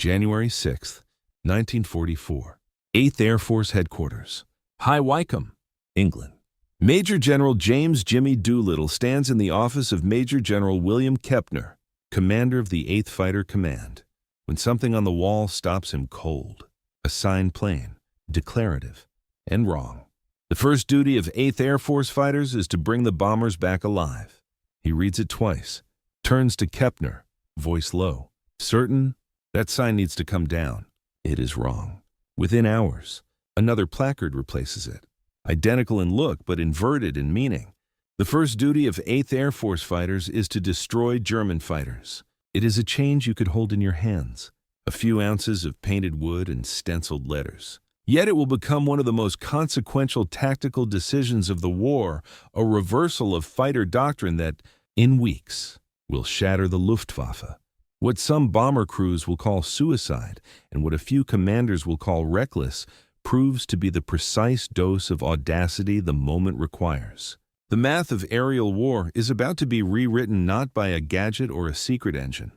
January 6, 1944. 8th Air Force Headquarters, High Wycombe, England. Major General James Jimmy Doolittle stands in the office of Major General William Kepner, commander of the 8th Fighter Command, when something on the wall stops him cold. A sign plain, declarative, and wrong. The first duty of 8th Air Force fighters is to bring the bombers back alive. He reads it twice, turns to Kepner, voice low. Certain, that sign needs to come down. It is wrong. Within hours, another placard replaces it. Identical in look, but inverted in meaning. The first duty of 8th Air Force fighters is to destroy German fighters. It is a change you could hold in your hands. A few ounces of painted wood and stenciled letters. Yet it will become one of the most consequential tactical decisions of the war, a reversal of fighter doctrine that, in weeks, will shatter the Luftwaffe. What some bomber crews will call suicide, and what a few commanders will call reckless, proves to be the precise dose of audacity the moment requires. The math of aerial war is about to be rewritten not by a gadget or a secret engine,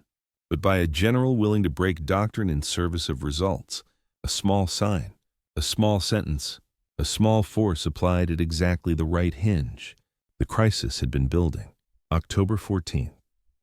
but by a general willing to break doctrine in service of results. A small sign, a small sentence, a small force applied at exactly the right hinge. The crisis had been building. October 14,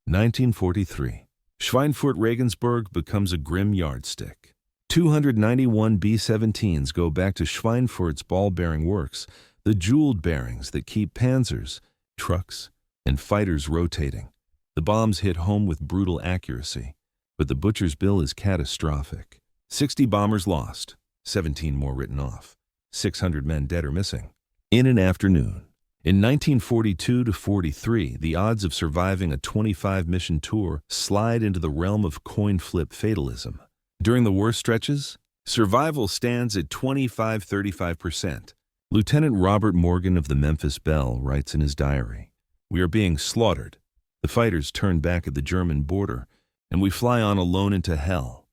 1943. Schweinfurt-Regensburg becomes a grim yardstick. 291 B-17s go back to Schweinfurt's ball-bearing works, the jeweled bearings that keep panzers, trucks, and fighters rotating. The bombs hit home with brutal accuracy, but the butcher's bill is catastrophic. 60 bombers lost, 17 more written off, 600 men dead or missing. In an afternoon. In 1942-43, the odds of surviving a 25-mission tour slide into the realm of coin-flip fatalism. During the worst stretches, survival stands at 25-35%. Lieutenant Robert Morgan of the Memphis Belle writes in his diary, "We are being slaughtered. The fighters turn back at the German border, and we fly on alone into hell.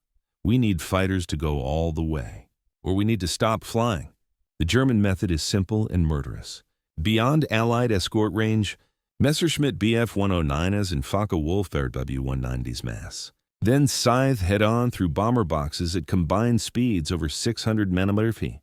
We need fighters to go all the way, or we need to stop flying. The German method is simple and murderous. Beyond Allied escort range, Messerschmitt Bf-109s and Focke-Wulf W-190s mass. Then scythe head-on through bomber boxes at combined speeds over 600 mm,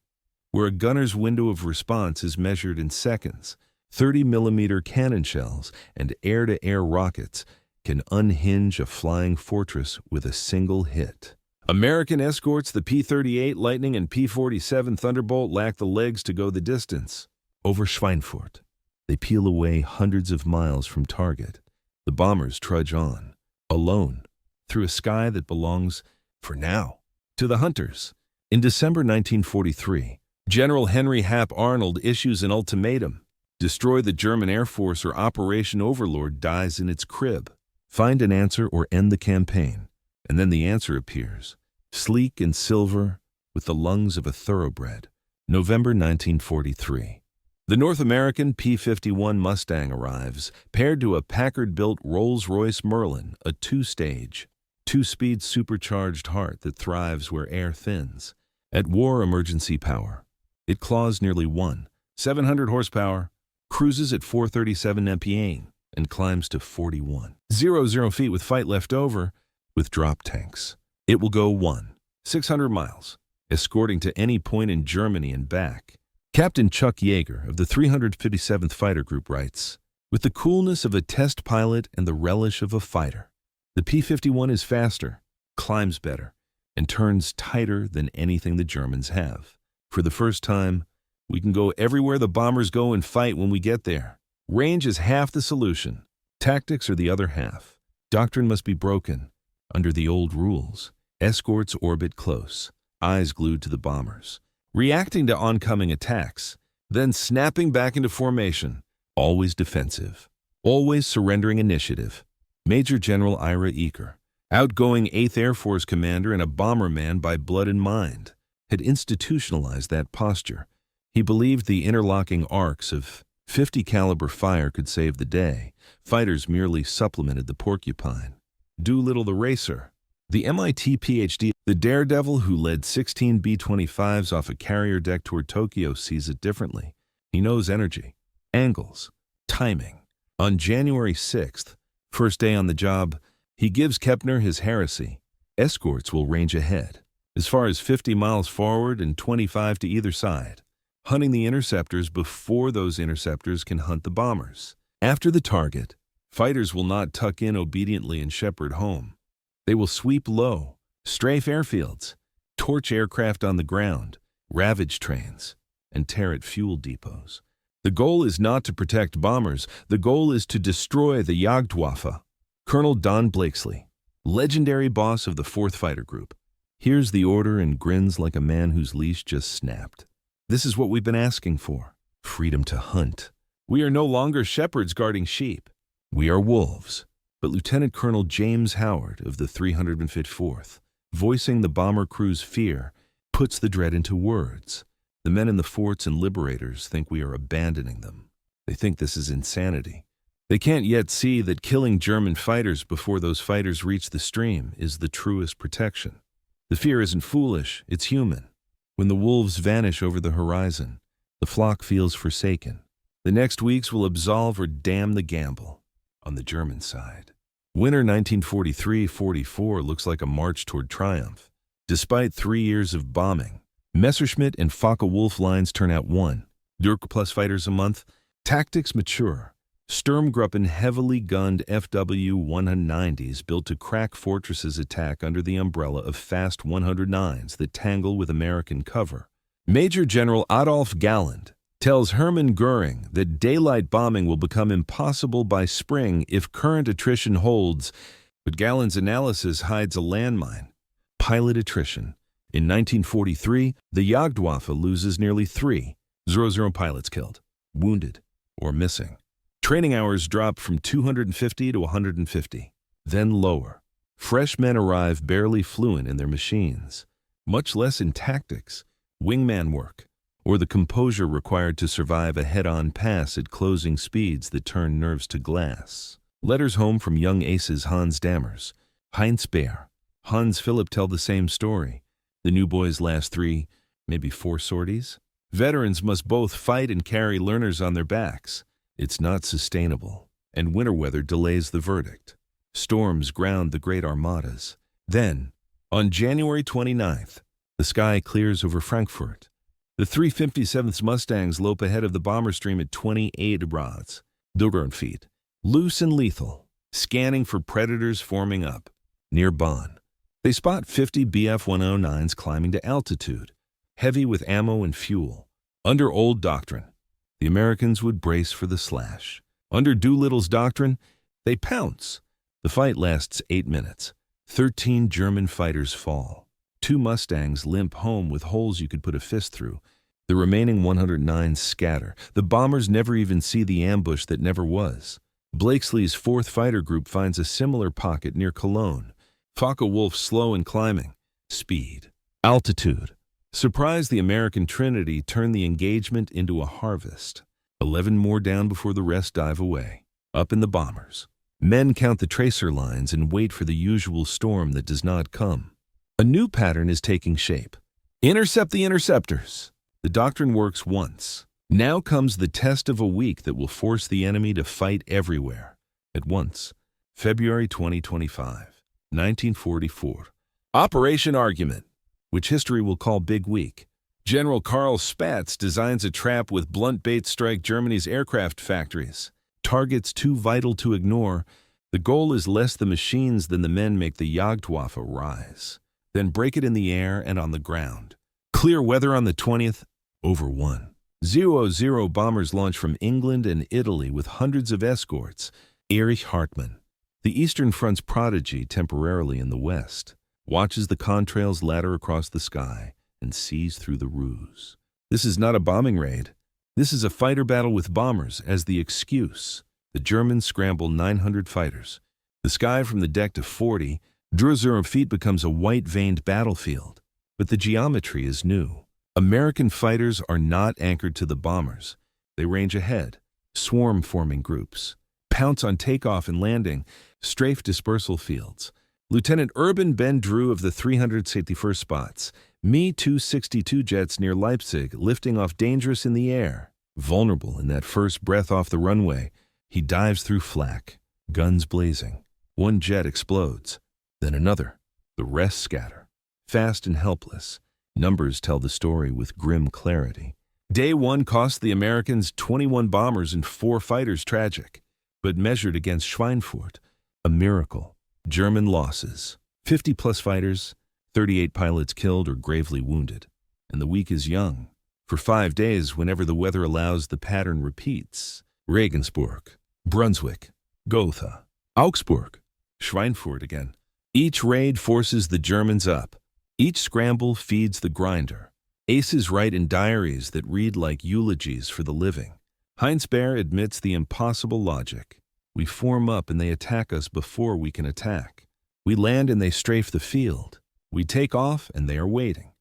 where a gunner's window of response is measured in seconds. 30mm cannon shells and air-to-air rockets can unhinge a flying fortress with a single hit. American escorts, the P-38 Lightning and P-47 Thunderbolt, lack the legs to go the distance. Over Schweinfurt, they peel away hundreds of miles from target. The bombers trudge on, alone, through a sky that belongs, for now, to the hunters. In December 1943, General Henry Hap Arnold issues an ultimatum. Destroy the German Air Force or Operation Overlord dies in its crib. Find an answer or end the campaign. And then the answer appears, sleek and silver, with the lungs of a thoroughbred. November 1943. The North American P-51 Mustang arrives, paired to a Packard-built Rolls-Royce Merlin, a two-stage, two-speed supercharged heart that thrives where air thins. At war emergency power, it claws nearly 700 horsepower, cruises at 437 mph, and climbs to 41,000 feet with fight left over, with drop tanks. It will go 600 miles, escorting to any point in Germany and back. Captain Chuck Yeager of the 357th Fighter Group writes, "With the coolness of a test pilot and the relish of a fighter, the P-51 is faster, climbs better, and turns tighter than anything the Germans have. For the first time, we can go everywhere the bombers go and fight when we get there. Range is half the solution. Tactics are the other half. Doctrine must be broken. Under the old rules, escorts orbit close, eyes glued to the bombers, reacting to oncoming attacks, then snapping back into formation, always defensive, always surrendering initiative." Major General Ira Eaker, outgoing 8th Air Force commander and a bomberman by blood and mind, had institutionalized that posture. He believed the interlocking arcs of 50 caliber fire could save the day. Fighters merely supplemented the porcupine. Doolittle the racer, the MIT PhD, the daredevil who led 16 B-25s off a carrier deck toward Tokyo, sees it differently. He knows energy, angles, timing. On January 6th, first day on the job, he gives Kepner his heresy. Escorts will range ahead, as far as 50 miles forward and 25 to either side, hunting the interceptors before those interceptors can hunt the bombers. After the target, fighters will not tuck in obediently and shepherd home. They will sweep low, strafe airfields, torch aircraft on the ground, ravage trains, and tear at fuel depots. The goal is not to protect bombers. The goal is to destroy the Luftwaffe. Colonel Don Blakesley, legendary boss of the 4th Fighter Group, hears the order and grins like a man whose leash just snapped. This is what we've been asking for: freedom to hunt. We are no longer shepherds guarding sheep. We are wolves. But Lieutenant Colonel James Howard of the 354th, voicing the bomber crew's fear, puts the dread into words. The men in the forts and liberators think we are abandoning them. They think this is insanity. They can't yet see that killing German fighters before those fighters reach the stream is the truest protection. The fear isn't foolish, it's human. When the wolves vanish over the horizon, the flock feels forsaken. The next weeks will absolve or damn the gamble on the German side. Winter 1943-44 looks like a march toward triumph. Despite 3 years of bombing, Messerschmitt and Focke-Wulf lines turn out 1 Dirk-plus fighters a month. Tactics mature. Sturmgruppen heavily gunned FW-190s built to crack fortresses attack under the umbrella of fast 109s that tangle with American cover. Major General Adolf Galland tells Hermann Goering that daylight bombing will become impossible by spring if current attrition holds, but Galland's analysis hides a landmine: pilot attrition. In 1943, the Luftwaffe loses nearly 300 pilots killed, wounded, or missing. Training hours drop from 250 to 150, then lower. Fresh men arrive barely fluent in their machines, much less in tactics, wingman work, or the composure required to survive a head-on pass at closing speeds that turn nerves to glass. Letters home from young aces Hans Dammers, Heinz Beer, Hans Philipp tell the same story. The new boys last 3, maybe 4 sorties. Veterans must both fight and carry learners on their backs. It's not sustainable, and winter weather delays the verdict. Storms ground the great armadas. Then, on January 29th, the sky clears over Frankfurt. The 357th Mustangs lope ahead of the bomber stream at 28 rods, feet, loose and lethal, scanning for predators forming up. Near Bonn, they spot 50 Bf-109s climbing to altitude, heavy with ammo and fuel. Under old doctrine, the Americans would brace for the slash. Under Doolittle's doctrine, they pounce. The fight lasts 8 minutes. 13 German fighters fall. 2 Mustangs limp home with holes you could put a fist through. The remaining 109 scatter. The bombers never even see the ambush that never was. Blakesley's 4th Fighter Group finds a similar pocket near Cologne. Focke-Wulf slow in climbing. Speed. Altitude. Surprised, the American Trinity turned the engagement into a harvest. 11 more down before the rest dive away. Up in the bombers. Men count the tracer lines and wait for the usual storm that does not come. A new pattern is taking shape. Intercept the interceptors. The doctrine works once. Now comes the test of a week that will force the enemy to fight everywhere at once. February 2025, 1944. Operation Argument, which history will call Big Week. General Karl Spaatz designs a trap with blunt bait strike Germany's aircraft factories. Targets too vital to ignore. The goal is less the machines than the men make the Luftwaffe rise. Then break it in the air and on the ground. Clear weather on the 20th, over 1:00 bombers launch from England and Italy with hundreds of escorts. Erich Hartmann, the Eastern Front's prodigy temporarily in the West, watches the contrails ladder across the sky and sees through the ruse. This is not a bombing raid. This is a fighter battle with bombers as the excuse. The Germans scramble 900 fighters. The sky from the deck to 40,000 feet becomes a white-veined battlefield. But the geometry is new. American fighters are not anchored to the bombers. They range ahead, swarm-forming groups, pounce on takeoff and landing, strafe dispersal fields. Lieutenant Urban Ben Drew of the 361st spots Me-262 jets near Leipzig lifting off dangerous in the air. Vulnerable in that first breath off the runway, he dives through flak, guns blazing. One jet explodes, then another. The rest scatter. Fast and helpless, numbers tell the story with grim clarity. Day 1 cost the Americans 21 bombers and 4 fighters tragic, but measured against Schweinfurt, a miracle. German losses: 50-plus fighters, 38 pilots killed or gravely wounded. And the week is young. For 5 days, whenever the weather allows, the pattern repeats. Regensburg, Brunswick, Gotha, Augsburg, Schweinfurt again. Each raid forces the Germans up. Each scramble feeds the grinder. Aces write in diaries that read like eulogies for the living. Heinz Behr admits the impossible logic. We form up and they attack us before we can attack. We land and they strafe the field. We take off and they are waiting.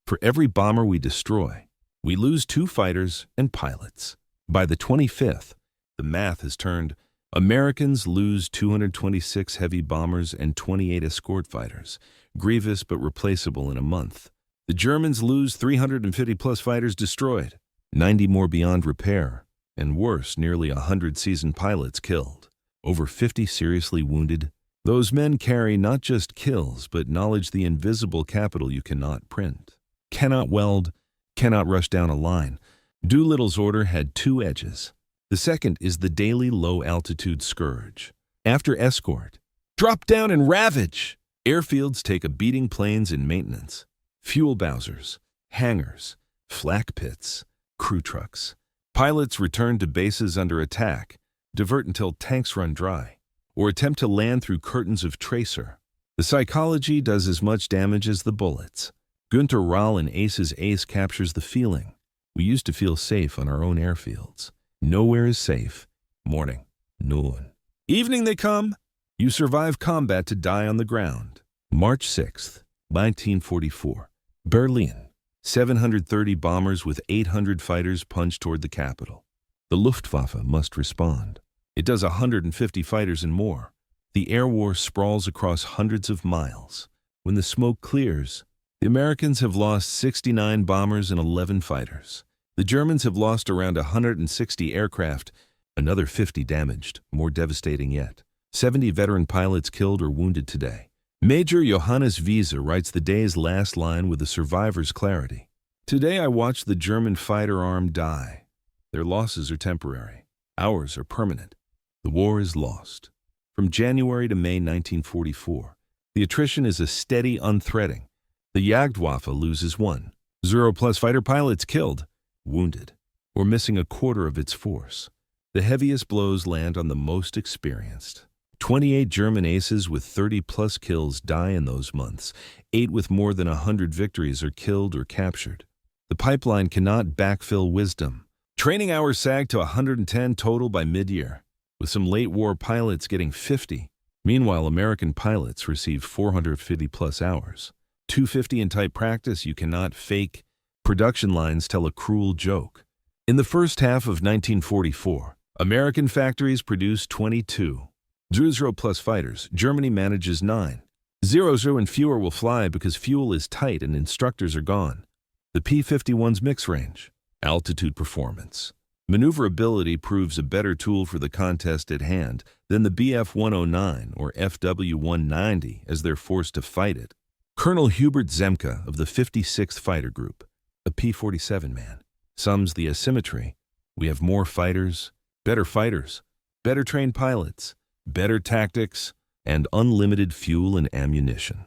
For every bomber we destroy, we lose 2 fighters and pilots. By the 25th, the math has turned. Americans lose 226 heavy bombers and 28 escort fighters, grievous but replaceable in a month. The Germans lose 350-plus fighters destroyed, 90 more beyond repair, and worse, nearly 100 seasoned pilots killed, over 50 seriously wounded. Those men carry not just kills, but knowledge, the invisible capital you cannot print. Cannot weld, cannot rush down a line. Doolittle's order had 2 edges. The second is the daily low-altitude scourge. After escort, drop down and ravage! Airfields take a beating, planes in maintenance. Fuel bowsers, hangars, flak pits, crew trucks. Pilots return to bases under attack, divert until tanks run dry, or attempt to land through curtains of tracer. The psychology does as much damage as the bullets. Günter Rahl in Ace's Ace captures the feeling. We used to feel safe on our own airfields. Nowhere is safe. Morning, noon, evening they come. You survive combat to die on the ground. March 6th, 1944. Berlin. 730 bombers with 800 fighters punch toward the capital. The Luftwaffe must respond. It does 150 fighters and more. The air war sprawls across hundreds of miles. When the smoke clears, the Americans have lost 69 bombers and 11 fighters. The Germans have lost around 160 aircraft, another 50 damaged, more devastating yet. 70 veteran pilots killed or wounded today. Major Johannes Wiese writes the day's last line with a survivor's clarity. Today I watched the German fighter arm die. Their losses are temporary. Ours are permanent. The war is lost. From January to May 1944, the attrition is a steady unthreading. The Jagdwaffe loses 1. 0+ fighter pilots killed, wounded, or missing a quarter of its force. The heaviest blows land on the most experienced. 28 German aces with 30+ kills die in those months. 8 with more than 100 victories are killed or captured. The pipeline cannot backfill wisdom. Training hours sag to 110 total by mid-year, with some late-war pilots getting 50. Meanwhile, American pilots receive 450+ hours. 250 in type practice you cannot fake. Production lines tell a cruel joke. In the first half of 1944, American factories produce 22. 0+ fighters. Germany manages 9. 0 and fewer will fly because fuel is tight and instructors are gone. The P-51's mix range. Altitude performance. Maneuverability proves a better tool for the contest at hand than the Bf-109 or FW-190 as they're forced to fight it. Colonel Hubert Zemke of the 56th Fighter Group, a P-47 man, sums the asymmetry. We have more fighters, better trained pilots, better tactics, and unlimited fuel and ammunition.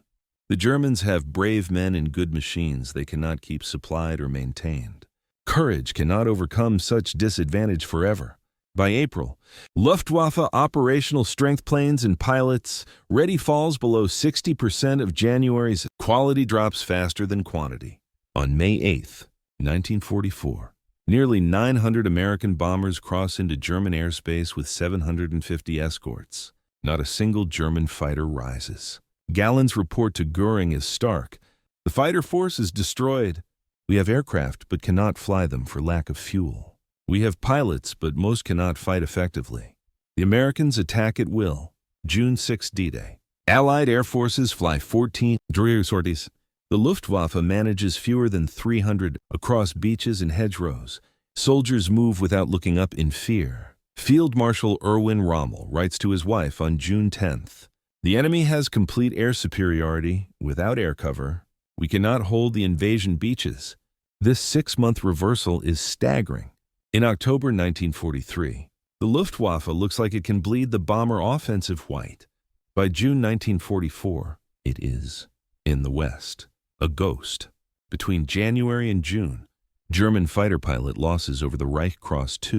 The Germans have brave men and good machines they cannot keep supplied or maintained. Courage cannot overcome such disadvantage forever. By April, Luftwaffe operational strength planes and pilots ready falls below 60% of January's. Quality drops faster than quantity. On May 8th, 1944, nearly 900 American bombers cross into German airspace with 750 escorts. Not a single German fighter rises. Gallen's report to Goering is stark. The fighter force is destroyed. We have aircraft but cannot fly them for lack of fuel. We have pilots, but most cannot fight effectively. The Americans attack at will. June 6 D-Day. Allied air forces fly 14 sorties. The Luftwaffe manages fewer than 300 across beaches and hedgerows. Soldiers move without looking up in fear. Field Marshal Erwin Rommel writes to his wife on June 10th. The enemy has complete air superiority without air cover. We cannot hold the invasion beaches. This 6-month reversal is staggering. In October 1943, the Luftwaffe looks like it can bleed the bomber offensive white. By June 1944, it is, in the West, a ghost. Between January and June, German fighter pilot losses over the Reich crossed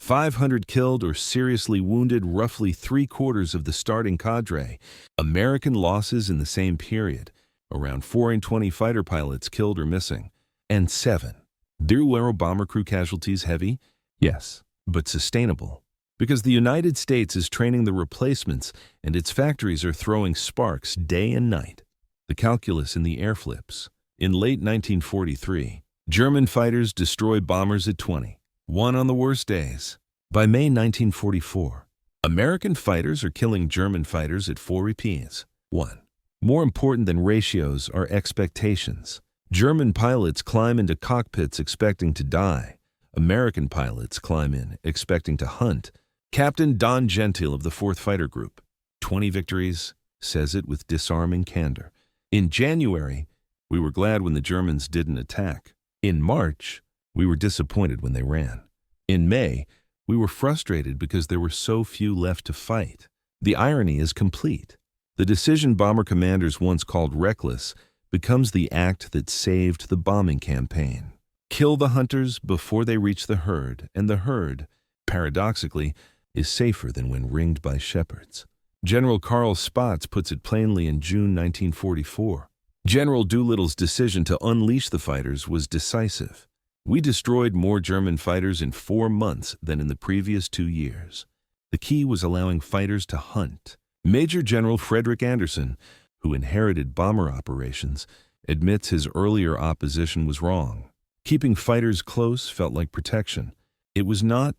500 killed or seriously wounded, roughly 3/4 of the starting cadre. American losses in the same period, around 420 fighter pilots killed or missing, and 7. WWII bomber crew casualties heavy? Yes, but sustainable. Because the United States is training the replacements and its factories are throwing sparks day and night. The calculus in the air flips. In late 1943, German fighters destroy bombers at 20, one on the worst days. By May 1944, American fighters are killing German fighters at 4 repeats. 1. More important than ratios are expectations. German pilots climb into cockpits expecting to die. American pilots climb in expecting to hunt. Captain Don Gentile of the 4th Fighter Group, 20 victories, says it with disarming candor. In January, we were glad when the Germans didn't attack. In March, we were disappointed when they ran. In May, we were frustrated because there were so few left to fight. The irony is complete. The decision bomber commanders once called reckless becomes the act that saved the bombing campaign. Kill the hunters before they reach the herd, and the herd, paradoxically, is safer than when ringed by shepherds. General Karl Spaatz puts it plainly in June 1944. General Doolittle's decision to unleash the fighters was decisive. We destroyed more German fighters in 4 months than in the previous 2 years. The key was allowing fighters to hunt. Major General Frederick Anderson, who inherited bomber operations, admits his earlier opposition was wrong. Keeping fighters close felt like protection. It was not.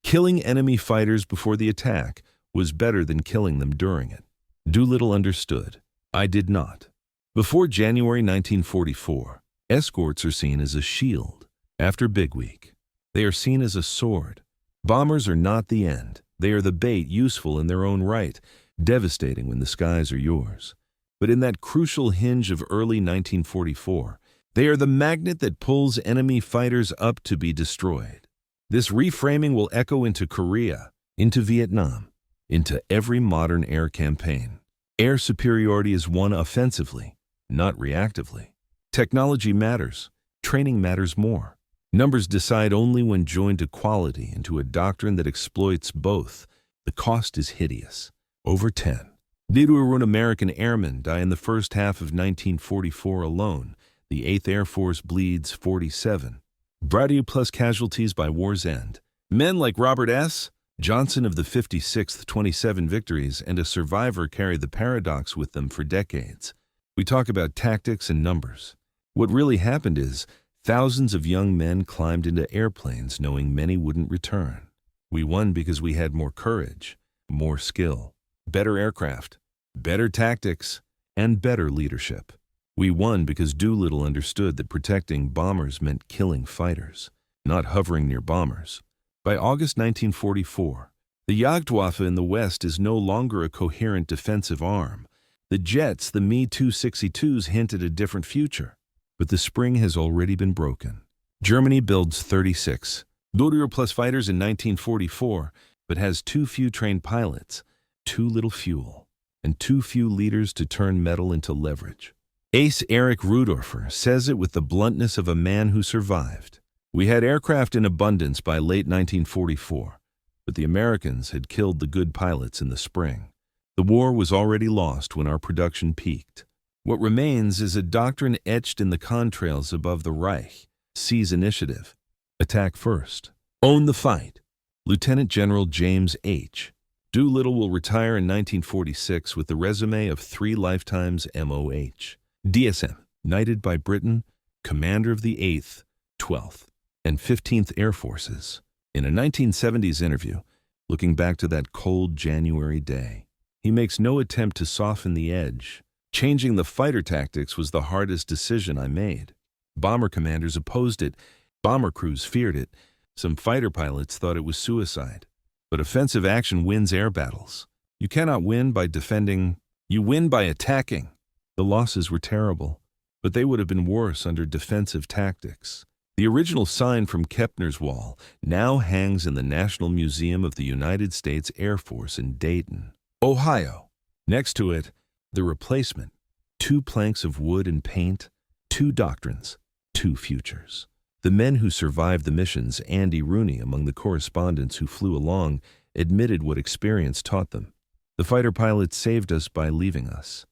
Killing enemy fighters before the attack was better than killing them during it. Doolittle understood. I did not. Before January 1944, escorts are seen as a shield. After Big Week, they are seen as a sword. Bombers are not the end. They are the bait, useful in their own right, devastating when the skies are yours. But in that crucial hinge of early 1944, they are the magnet that pulls enemy fighters up to be destroyed. This reframing will echo into Korea, into Vietnam, into every modern air campaign. Air superiority is won offensively, not reactively. Technology matters. Training matters more. Numbers decide only when joined to quality and to a doctrine that exploits both. The cost is hideous. Over 10. WWII American airmen die in the first half of 1944 alone. The 8th Air Force bleeds 47. WWII plus casualties by war's end. Men like Robert S. Johnson of the 56th 27 victories and a survivor carry the paradox with them for decades. We talk about tactics and numbers. What really happened is thousands of young men climbed into airplanes knowing many wouldn't return. We won because we had more courage, more skill, better aircraft, better tactics, and better leadership. We won because Doolittle understood that protecting bombers meant killing fighters, not hovering near bombers. By August 1944, the Luftwaffe in the West is no longer a coherent defensive arm. The jets, the Me-262s, hint at a different future. But the spring has already been broken. Germany builds 36 WWII plus fighters in 1944, but has too few trained pilots, too little fuel, and too few leaders to turn metal into leverage. Ace Erich Rudorfer says it with the bluntness of a man who survived. We had aircraft in abundance by late 1944, but the Americans had killed the good pilots in the spring. The war was already lost when our production peaked. What remains is a doctrine etched in the contrails above the Reich. Seize initiative. Attack first. Own the fight. Lieutenant General James H. Doolittle will retire in 1946 with the resume of 3 lifetimes MOH. DSM, knighted by Britain, commander of the 8th, 12th, and 15th Air Forces. In a 1970s interview, looking back to that cold January day, he makes no attempt to soften the edge. Changing the fighter tactics was the hardest decision I made. Bomber commanders opposed it. Bomber crews feared it. Some fighter pilots thought it was suicide. But offensive action wins air battles. You cannot win by defending You win by attacking. The losses were terrible, but they would have been worse under defensive tactics. The original sign from Kepner's Wall now hangs in the National Museum of the United States Air Force in Dayton, Ohio. Next to it, the replacement, 2 planks of wood and paint, 2 doctrines, 2 futures. The men who survived the missions, Andy Rooney among the correspondents who flew along, admitted what experience taught them. The fighter pilots saved us by leaving us.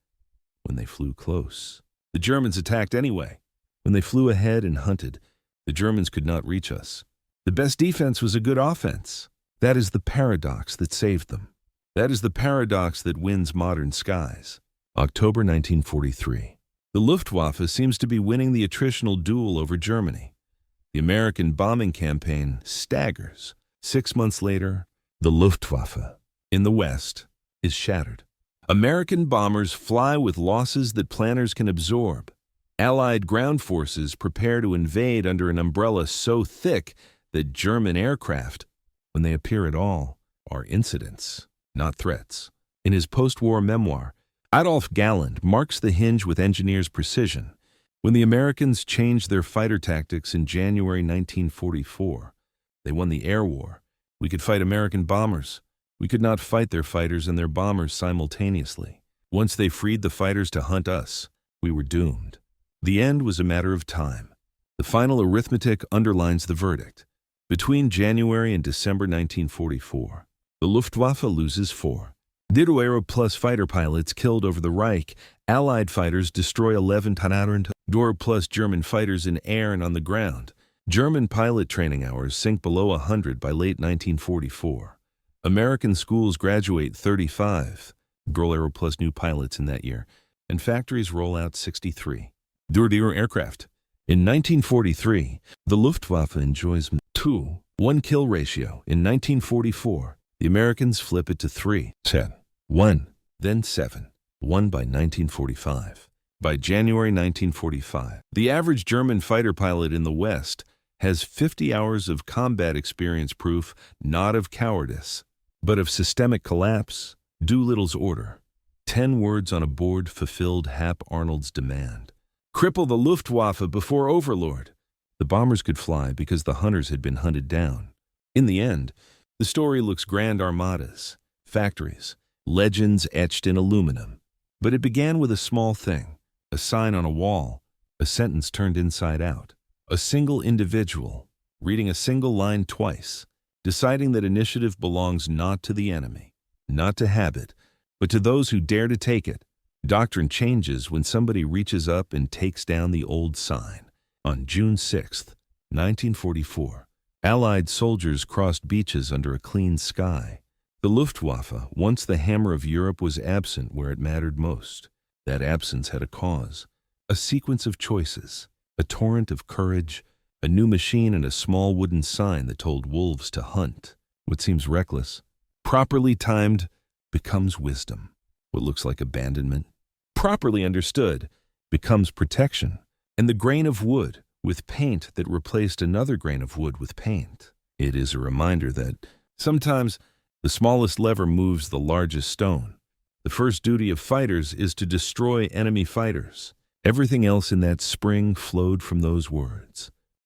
When they flew close, the Germans attacked anyway. When they flew ahead and hunted, the Germans could not reach us. The best defense was a good offense. That is the paradox that saved them. That is the paradox that wins modern skies. October 1943. The Luftwaffe seems to be winning the attritional duel over Germany. The American bombing campaign staggers. 6 months later, the Luftwaffe, in the West, is shattered. American bombers fly with losses that planners can absorb. Allied ground forces prepare to invade under an umbrella so thick that German aircraft, when they appear at all, are incidents, not threats. In his post-war memoir, Adolf Galland marks the hinge with engineer's precision. When the Americans changed their fighter tactics in January 1944, they won the air war. We could fight American bombers. We could not fight their fighters and their bombers simultaneously. Once they freed the fighters to hunt us, we were doomed. The end was a matter of time. The final arithmetic underlines the verdict. Between January and December 1944, the Luftwaffe loses 4. Rewrote plus fighter pilots killed over the Reich. Allied fighters destroy 11 Rewrote plus German fighters in air and on the ground. German pilot training hours sink below 100 by late 1944. American schools graduate 35 Rewrote plus new pilots in that year, and factories roll out 63 Rewrote aircraft. In 1943, the Luftwaffe enjoys 2-1 kill ratio. In 1944, the Americans flip it to 3-10-1, then 7-1 by 1945. By January 1945, the average German fighter pilot in the West has 50 hours of combat experience, proof not of cowardice, but of systemic collapse. Doolittle's order. 10 words on a board fulfilled Hap Arnold's demand. Cripple the Luftwaffe before Overlord. The bombers could fly because the hunters had been hunted down. In the end, the story looks grand: armadas, factories, legends etched in aluminum. But it began with a small thing, a sign on a wall, a sentence turned inside out, a single individual reading a single line twice, deciding that initiative belongs not to the enemy, not to habit, but to those who dare to take it. Doctrine changes when somebody reaches up and takes down the old sign. On June 6, 1944, Allied soldiers crossed beaches under a clean sky. The Luftwaffe, once the hammer of Europe, was absent where it mattered most. That absence had a cause, a sequence of choices, a torrent of courage, a new machine, and a small wooden sign that told wolves to hunt. What seems reckless, properly timed, becomes wisdom. What looks like abandonment, properly understood, becomes protection. And the grain of wood with paint that replaced another grain of wood with paint. It is a reminder that sometimes the smallest lever moves the largest stone. The first duty of fighters is to destroy enemy fighters. Everything else in that spring flowed from those words.